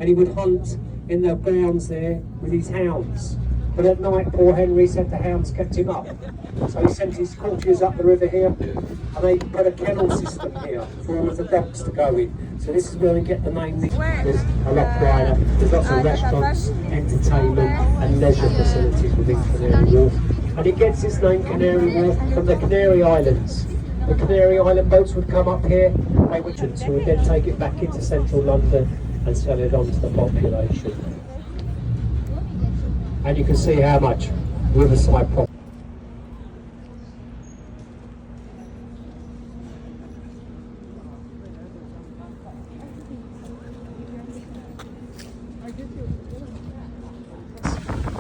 and he would hunt in the grounds there with his hounds. But at night, poor Henry said the hounds kept him up. So he sent his courtiers up the river here, and they put a kennel system here for all of the dogs to go in. So this is where we get the name. There's a lot wider. There's lots of restaurants, entertainment, and leisure facilities within Canary Wharf. And it gets its name Canary Wharf from the Canary Islands. The Canary Island boats would come up here, they would then take it back into central London and sell it on to the population. And you can see how much riverside property.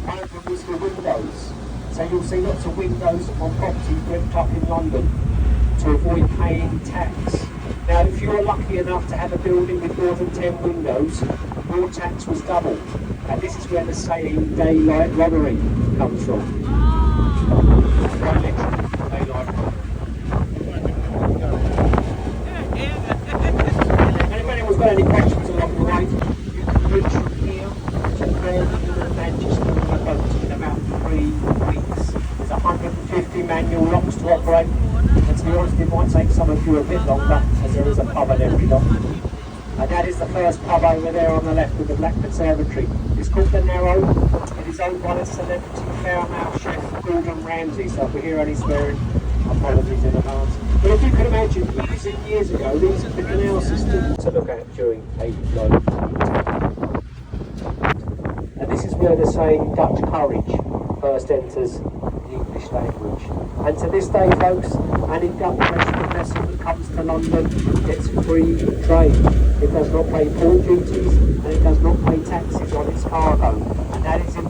One of them was the windows. So you'll see lots of windows on properties ripped up in London to avoid paying tax. Now, if you were lucky enough to have a building with more than 10 windows, your tax was doubled. And this is where the saying daylight robbery comes from. Quite literally, daylight robbery. And if anyone's got any questions along the way, you can reach from here to Birmingham and Manchester on a boat in about 3 weeks. There's 150 manual locks to operate. And to be honest, it might take some of you a bit longer, as there is a pub at every dock. And that is the first pub over there on the left with the Black Conservatory. It's called The Narrow. It is owned by the celebrity Fairmouth chef Gordon Ramsay, so if we hear any swearing, apologies in advance. But if you can imagine, years and years ago, these are the canal systems to look at during a low tide. And this is where the saying Dutch courage first enters the English language. And to this day, folks, any Dutch restaurant vessel that comes to London gets free trade. It does not pay port duties and it does not pay taxes on its cargo. And that is in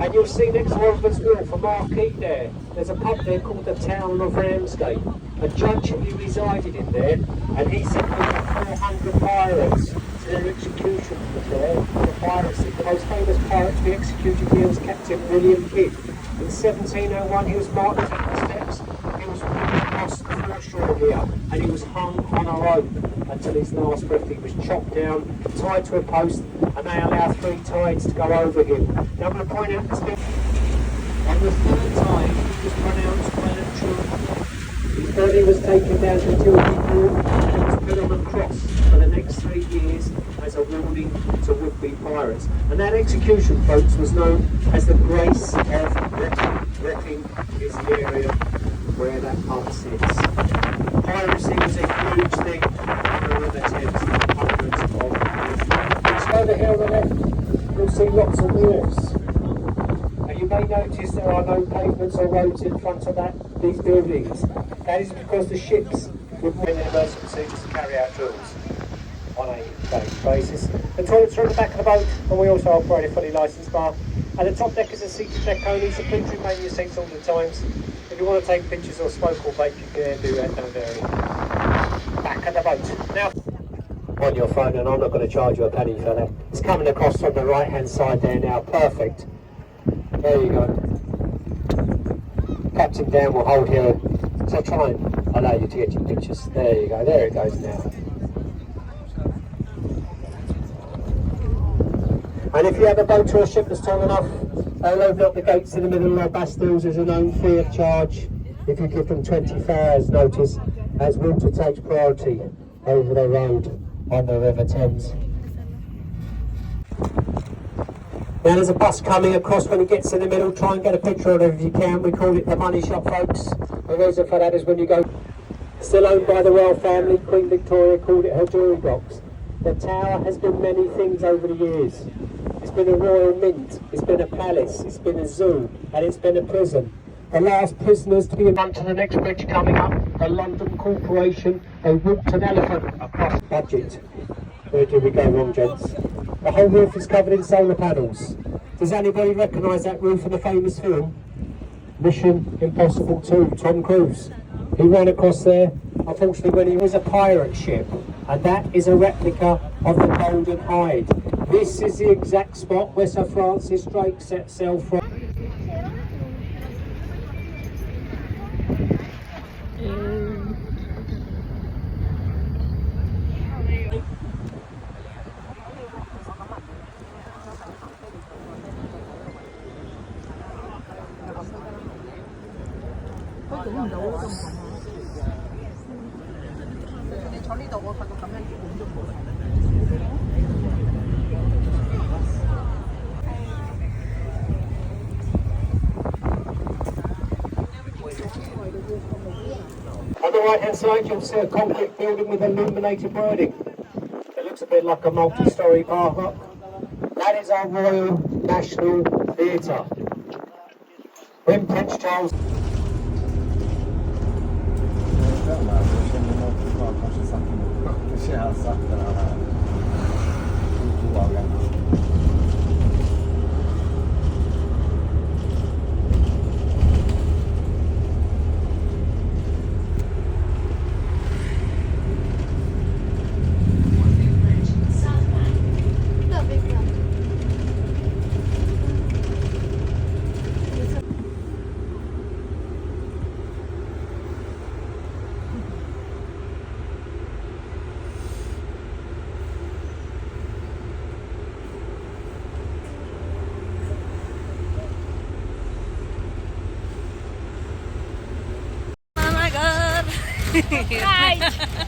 and you'll see next to Osborne's Wharf, a marquee there. There's a pub there called the Town of Ramsgate. A judge who resided in there, and he sentenced 400 pirates to their execution there for piracy. The most famous pirate to be executed here was Captain William Kidd. In 1701 he was marked at the steps. He was walking across the foreshore here, and he was hung on a rope until his last breath. He was chopped down, tied to a post, and they allow 3 tides to go over him. Now I'm going to point out this bit. On the 3rd tide, he was pronounced well and true. His body was taken down to Tilbury and it was put on a cross for the next 3 years as a warning to would-be pirates. And that execution, folks, was known as the Grace of Wrecking. Wrecking is the area where that pub sits. Piracy was a huge thing on the River Thames for hundreds of years. So over here on the left, you'll see lots of wharves. You may notice there are no pavements or roads in front of these buildings. That is because the ships would move in emergencies to carry out drills on a daily basis. The toilets are at the back of the boat, and we also operate a fully licensed bar. And the top deck is a seated deck only, so please remain in your seats all the times. If you want to take pictures or smoke or vape, you can do that down there. Back of the boat. Now, on your phone, and I'm not going to charge you a penny for that. It's coming across from the right-hand side there now. Perfect. There you go. Captain Dan will hold here, so try and allow you to get your pictures. There you go, there it goes now. And if you have a boat or a ship that's tall enough, they'll open up the gates in the middle of the Bastilles as a known free of charge if you give them 24 hours notice, as water takes priority over the road on the River Thames. Now there's a bus coming across. When it gets in the middle, try and get a picture of it if you can. We call it the money shop, folks. The reason for that is when you go, still owned by the royal family, Queen Victoria called it her jewellery box. The tower has been many things over the years. It's been a royal mint, it's been a palace, it's been a zoo, and it's been a prison. The last prisoners to be on to the next bridge coming up, the London Corporation, they walked an elephant across budget. Where did we go wrong, gents? The whole roof is covered in solar panels. Does anybody recognise that roof in the famous film? Mission Impossible 2, Tom Cruise. He ran across there, unfortunately when he was a pirate ship, and that is a replica of the Golden Hide. This is the exact spot where Sir Francis Drake set sail from. On the right hand side you'll see a concrete building with illuminated wording. It looks a bit like a multi-storey bar block. That is our Royal National Theatre. When Prince Charles... Oh my god! Right.